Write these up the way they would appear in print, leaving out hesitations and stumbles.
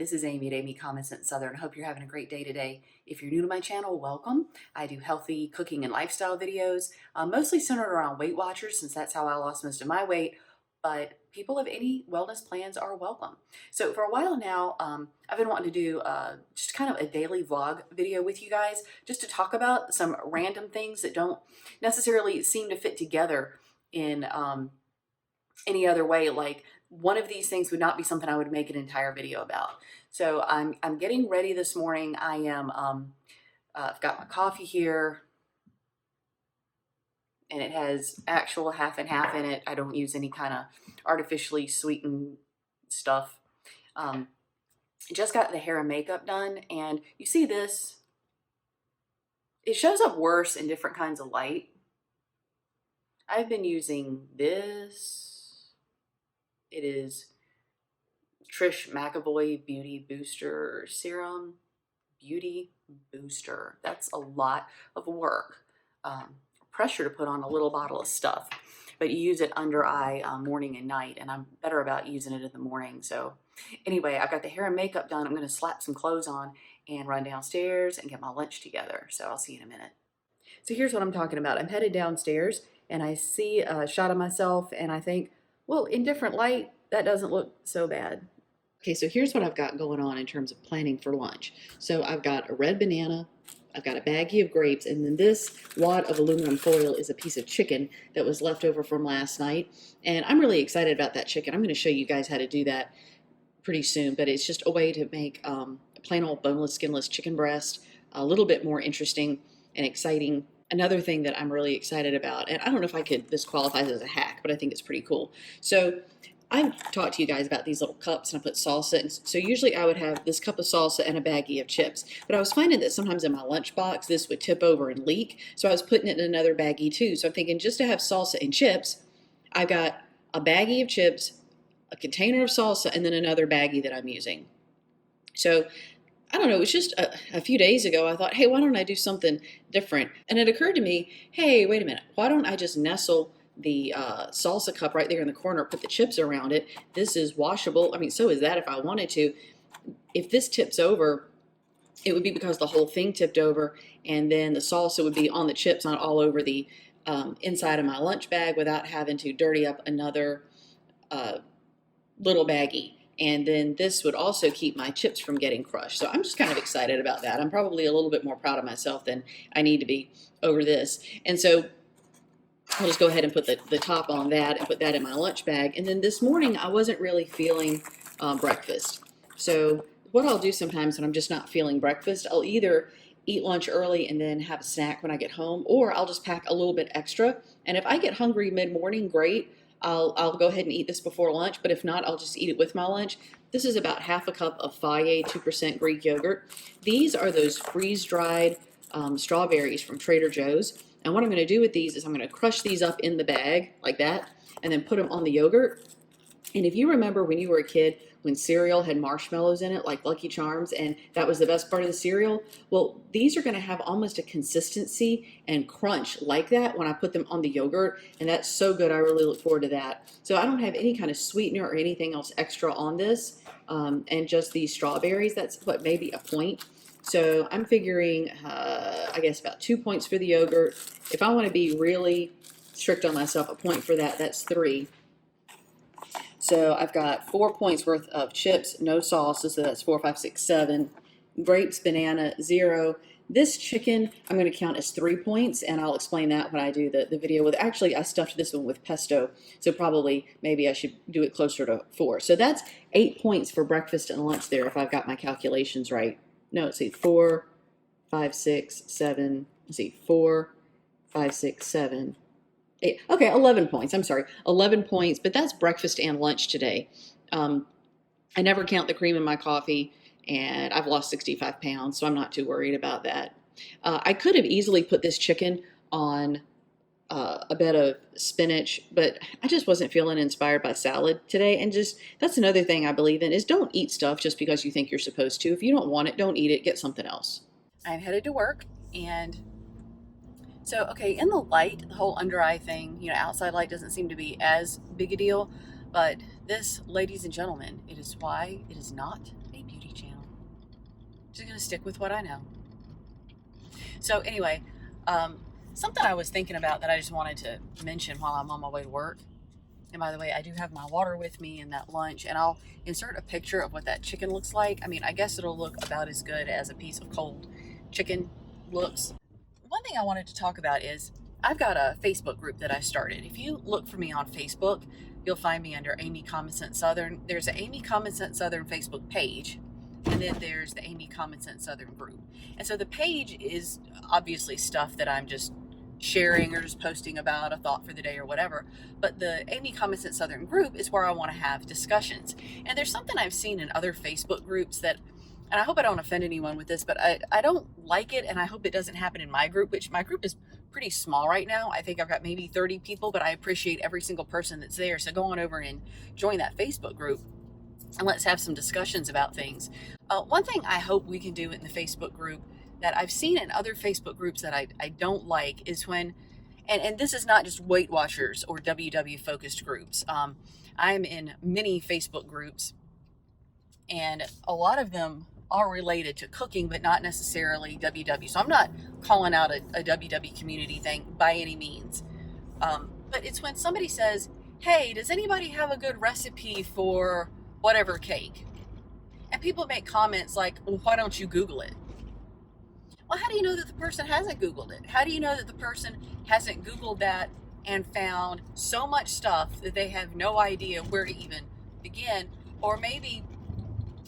this is Amy at Amy Common Sense Southern. I hope you're having a great day today. If you're new to my channel, welcome. I do healthy cooking and lifestyle videos, mostly centered around Weight Watchers, since that's how I lost most of my weight, but people of any wellness plans are welcome. So for a while now, I've been wanting to do just kind of a daily vlog video with you guys, just to talk about some random things that don't necessarily seem to fit together in any other way. Like, one of these things would not be something I would make an entire video about. So I'm getting ready this morning. I am I've got my coffee here, and it has actual half and half in it. I don't use any kind of artificially sweetened stuff. Just got the hair and makeup done, and you see this, it shows up worse in different kinds of light. I've been using this. It is Trish McEvoy Beauty Booster Serum. Beauty Booster. That's a lot of work. Pressure to put on a little bottle of stuff. But you use it under eye morning and night, and I'm better about using it in the morning. So anyway, I've got the hair and makeup done. I'm going to slap some clothes on and run downstairs and get my lunch together. So I'll see you in a minute. So here's what I'm talking about. I'm headed downstairs, and I see a shot of myself, and I think, well, in different light, that doesn't look so bad. Okay, so here's what I've got going on in terms of planning for lunch. So I've got a red banana, I've got a baggie of grapes, and then this wad of aluminum foil is a piece of chicken that was left over from last night. And I'm really excited about that chicken. I'm going to show you guys how to do that pretty soon, but it's just a way to make a plain old boneless, skinless chicken breast a little bit more interesting and exciting. Another thing that I'm really excited about, and I don't know if this qualifies as a hack, but I think it's pretty cool. So I've talked to you guys about these little cups, and I put salsa in. So usually I would have this cup of salsa and a baggie of chips, but I was finding that sometimes in my lunchbox this would tip over and leak, so I was putting it in another baggie too. So I'm thinking, just to have salsa and chips, I've got a baggie of chips, a container of salsa, and then another baggie that I'm using. So I don't know, it was just a few days ago, I thought, hey, why don't I do something different? And it occurred to me, hey, wait a minute, why don't I just nestle the salsa cup right there in the corner, put the chips around it. This is washable. I mean, so is that if I wanted to. If this tips over, it would be because the whole thing tipped over, and then the salsa would be on the chips, not all over the inside of my lunch bag, without having to dirty up another little baggie. And then this would also keep my chips from getting crushed. So I'm just kind of excited about that. I'm probably a little bit more proud of myself than I need to be over this. And so I'll just go ahead and put the top on that and put that in my lunch bag. And then this morning, I wasn't really feeling breakfast. So what I'll do sometimes when I'm just not feeling breakfast, I'll either eat lunch early and then have a snack when I get home, or I'll just pack a little bit extra. And if I get hungry mid-morning, great. I'll go ahead and eat this before lunch, but if not, I'll just eat it with my lunch. This is about half a cup of Fage 2% Greek yogurt. These are those freeze-dried strawberries from Trader Joe's. And what I'm going to do with these is I'm going to crush these up in the bag like that, and then put them on the yogurt. And if you remember when you were a kid, when cereal had marshmallows in it, like Lucky Charms, and that was the best part of the cereal, well, these are going to have almost a consistency and crunch like that when I put them on the yogurt, and that's so good. I really look forward to that. So I don't have any kind of sweetener or anything else extra on this, and just these strawberries. That's what, maybe a point. So I'm figuring, I guess about 2 points for the yogurt. If I want to be really strict on myself, a point for that, that's 3. So I've got 4 points worth of chips, no salsa, so that's 4, 5, 6, 7. Grapes, banana, 0. This chicken, I'm going to count as 3 points, and I'll explain that when I do the video with. Actually, I stuffed this one with pesto, so probably maybe I should do it closer to 4. So that's 8 points for breakfast and lunch there, if I've got my calculations right. No, let's see, 4, 5, 6, 7. Let's see, 4, 5, 6, 7. 8. Okay, 11 points. I'm sorry, 11 points, but that's breakfast and lunch today. I never count the cream in my coffee, and I've lost 65 pounds, so I'm not too worried about that. I could have easily put this chicken on a bed of spinach, but I just wasn't feeling inspired by salad today. And just, that's another thing I believe in, is don't eat stuff just because you think you're supposed to. If you don't want it, don't eat it. Get something else. I'm headed to work, and so, okay, in the light, the whole under eye thing, outside light doesn't seem to be as big a deal, but this, ladies and gentlemen, it is why it is not a beauty Just gonna stick with what I know. So anyway, something I was thinking about that I just wanted to mention while I'm on my way to work. And by the way, I do have my water with me and that lunch, and I'll insert a picture of what that chicken looks like. I mean, I guess it'll look about as good as a piece of cold chicken looks. One thing I wanted to talk about is I've got a Facebook group that I started. If you look for me on Facebook, you'll find me under Amy Common Sense Southern. There's an Amy Common Sense Southern Facebook page, and then there's the Amy Common Sense Southern group. And so the page is obviously stuff that I'm just sharing or just posting about a thought for the day or whatever. But the Amy Common Sense Southern group is where I want to have discussions. And there's something I've seen in other Facebook groups that, and I hope I don't offend anyone with this, but I don't like it, and I hope it doesn't happen in my group, which my group is pretty small right now. I think I've got maybe 30 people, but I appreciate every single person that's there. So go on over and join that Facebook group, and let's have some discussions about things. One thing I hope we can do in the Facebook group that I've seen in other Facebook groups that I don't like is when, and this is not just Weight Watchers or WW focused groups. I'm in many Facebook groups, and a lot of them are related to cooking, but not necessarily WW. So I'm not calling out a WW community thing by any means. But it's when somebody says, hey, does anybody have a good recipe for whatever cake? And people make comments like, well, why don't you Google it? Well, how do you know that the person hasn't Googled it? How do you know that the person hasn't Googled that and found so much stuff that they have no idea where to even begin? Or maybe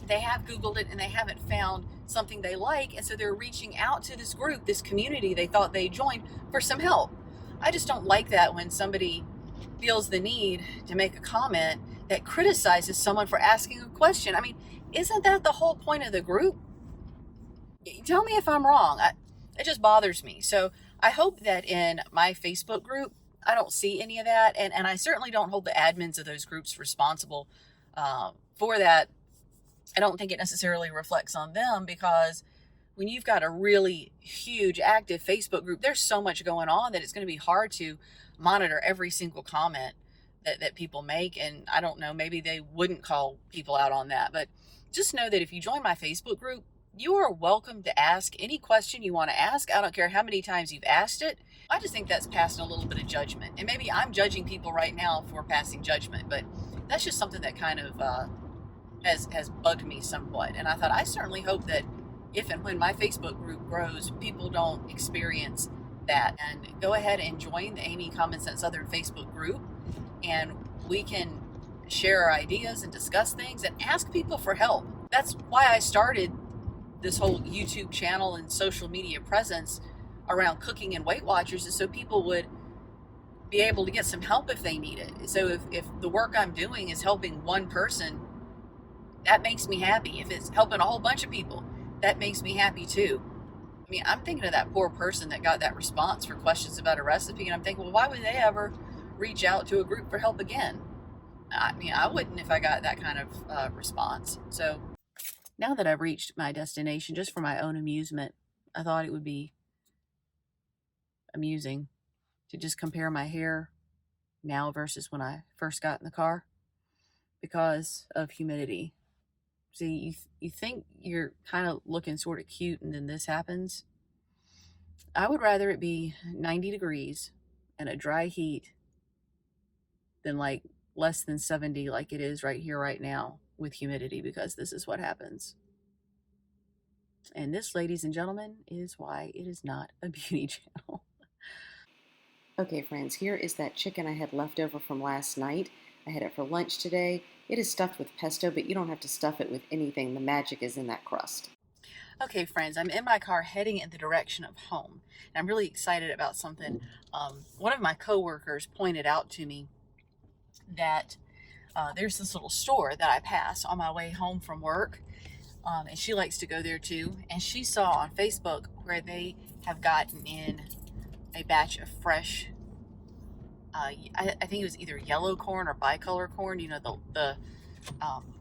they have Googled it and they haven't found something they like, and so they're reaching out to this group, this community they thought they joined for some help. I just don't like that when somebody feels the need to make a comment that criticizes someone for asking a question. I mean, isn't that the whole point of the group? Tell me if I'm wrong. It just bothers me. So I hope that in my Facebook group, I don't see any of that. And I certainly don't hold the admins of those groups responsible for that. I don't think it necessarily reflects on them, because when you've got a really huge active Facebook group, there's so much going on that it's going to be hard to monitor every single comment that people make. And I don't know, maybe they wouldn't call people out on that. But just know that if you join my Facebook group, you are welcome to ask any question you want to ask. I don't care how many times you've asked it. I just think that's passing a little bit of judgment. And maybe I'm judging people right now for passing judgment, but that's just something that kind of has bugged me somewhat. And I thought, I certainly hope that if and when my Facebook group grows, people don't experience that. And go ahead and join the Amy Common Sense Southern Facebook group, and we can share our ideas and discuss things and ask people for help. That's why I started this whole YouTube channel and social media presence around cooking and Weight Watchers, is so people would be able to get some help if they need it. So if the work I'm doing is helping one person, that makes me happy. If it's helping a whole bunch of people, that makes me happy too. I mean, I'm thinking of that poor person that got that response for questions about a recipe, and I'm thinking, well, why would they ever reach out to a group for help again? I mean, I wouldn't if I got that kind of response. So now that I've reached my destination, just for my own amusement, I thought it would be amusing to just compare my hair now versus when I first got in the car because of humidity. See, you think you're kind of looking sort of cute, and then this happens. I would rather it be 90 degrees and a dry heat than like less than 70 like it is right here, right now, with humidity, because this is what happens. And this, ladies and gentlemen, is why it is not a beauty channel. Okay, friends, here is that chicken I had left over from last night. I had it for lunch today. It is stuffed with pesto, but you don't have to stuff it with anything. The magic is in that crust. Okay, friends, I'm in my car heading in the direction of home. And I'm really excited about something. One of my coworkers pointed out to me that there's this little store that I pass on my way home from work. And she likes to go there too. And she saw on Facebook where they have gotten in a batch of fresh, I think it was either yellow corn or bicolor corn, you know, the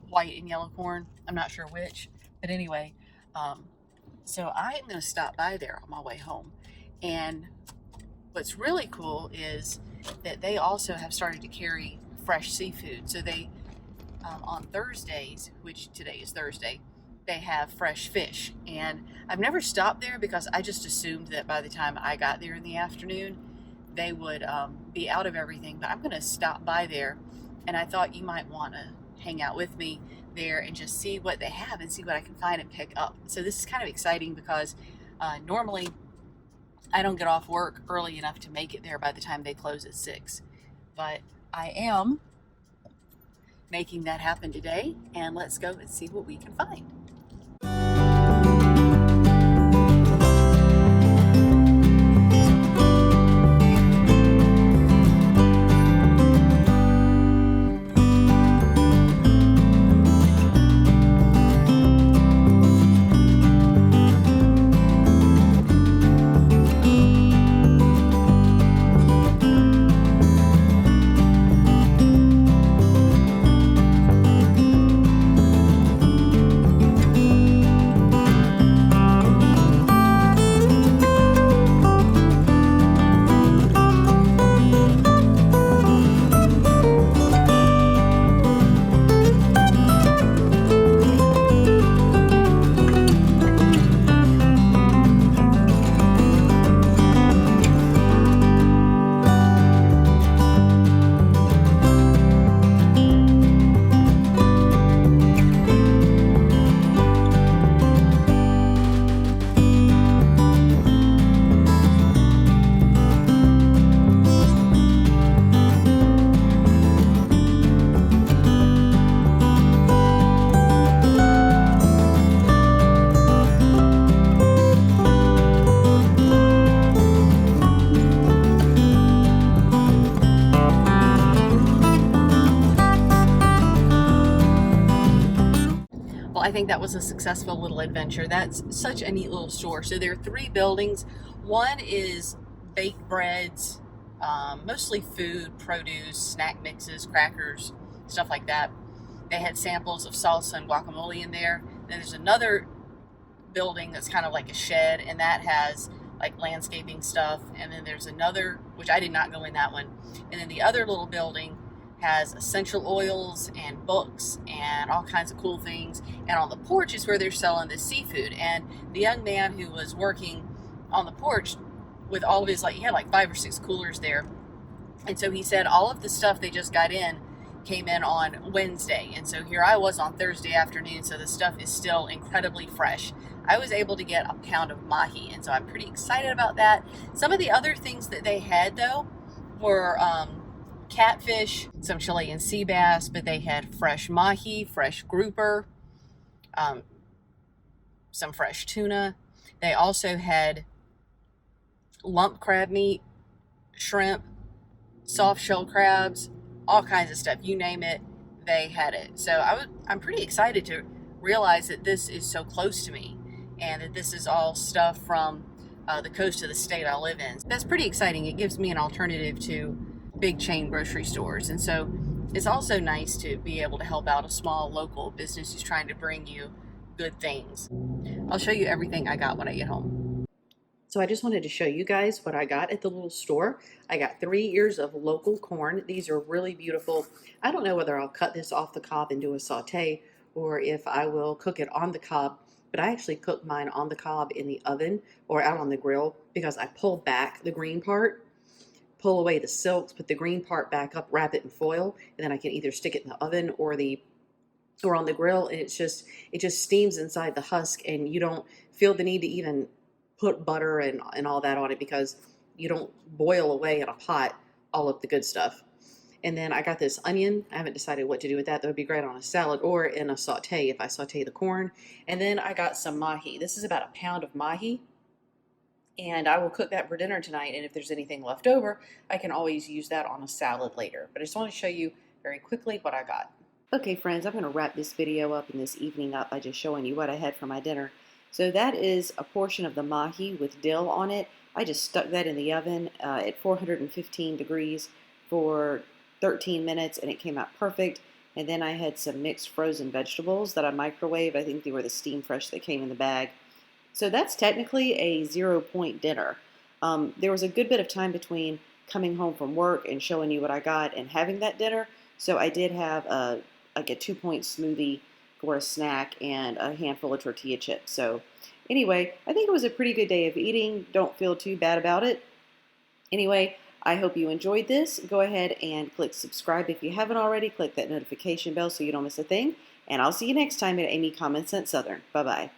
white and yellow corn. I'm not sure which. But anyway, so I'm going to stop by there on my way home. And what's really cool is that they also have started to carry fresh seafood. So they, on Thursdays, which today is Thursday, they have fresh fish. And I've never stopped there because I just assumed that by the time I got there in the afternoon, they would be out of everything. But I'm going to stop by there, and I thought you might want to hang out with me there and just see what they have and see what I can find and pick up. So this is kind of exciting because normally I don't get off work early enough to make it there by the time they close at 6. But I am making that happen today, and let's go and see what we can find. Well, I think that was a successful little adventure. That's such a neat little store. So there are 3 buildings. One is baked breads, mostly food, produce, snack mixes, crackers, stuff like that. They had samples of salsa and guacamole in there. Then there's another building that's kind of like a shed, and that has like landscaping stuff. And then there's another, which I did not go in that one. And then the other little building has essential oils and books and all kinds of cool things. And on the porch is where they're selling the seafood. And the young man who was working on the porch with all of his, like, he had like 5 or 6 coolers there. And so he said all of the stuff they just got in came in on Wednesday. And so here I was on Thursday afternoon. So the stuff is still incredibly fresh. I was able to get a pound of mahi. And so I'm pretty excited about that. Some of the other things that they had though were, catfish, some Chilean sea bass, but they had fresh mahi, fresh grouper, some fresh tuna. They also had lump crab meat, shrimp, soft shell crabs, all kinds of stuff. You name it, they had it. So I'm pretty excited to realize that this is so close to me and that this is all stuff from the coast of the state I live in. That's pretty exciting. It gives me an alternative to big chain grocery stores. And so it's also nice to be able to help out a small local business who's trying to bring you good things. I'll show you everything I got when I get home. So I just wanted to show you guys what I got at the little store. I got 3 ears of local corn. These are really beautiful. I don't know whether I'll cut this off the cob and do a saute or if I will cook it on the cob, but I actually cook mine on the cob in the oven or out on the grill because I pull back the green part, pull away the silks, put the green part back up, wrap it in foil, and then I can either stick it in the oven or on the grill, and it just steams inside the husk, and you don't feel the need to even put butter and all that on it because you don't boil away in a pot all of the good stuff. And then I got this onion. I haven't decided what to do with that. That would be great on a salad or in a saute if I saute the corn. And then I got some mahi. This is about a pound of mahi. And I will cook that for dinner tonight, and if there's anything left over, I can always use that on a salad later. But I just want to show you very quickly what I got. Okay, friends, I'm going to wrap this video up and this evening up by just showing you what I had for my dinner. So that is a portion of the mahi with dill on it. I just stuck that in the oven at 415 degrees for 13 minutes, and it came out perfect. And then I had some mixed frozen vegetables that I microwaved. I think they were the Steam Fresh that came in the bag. So that's technically a 0-point dinner. There was a good bit of time between coming home from work and showing you what I got and having that dinner. So I did have like a 2-point smoothie for a snack and a handful of tortilla chips. So anyway, I think it was a pretty good day of eating. Don't feel too bad about it. Anyway, I hope you enjoyed this. Go ahead and click subscribe if you haven't already. Click that notification bell so you don't miss a thing. And I'll see you next time at Amy Common Sense Southern. Bye-bye.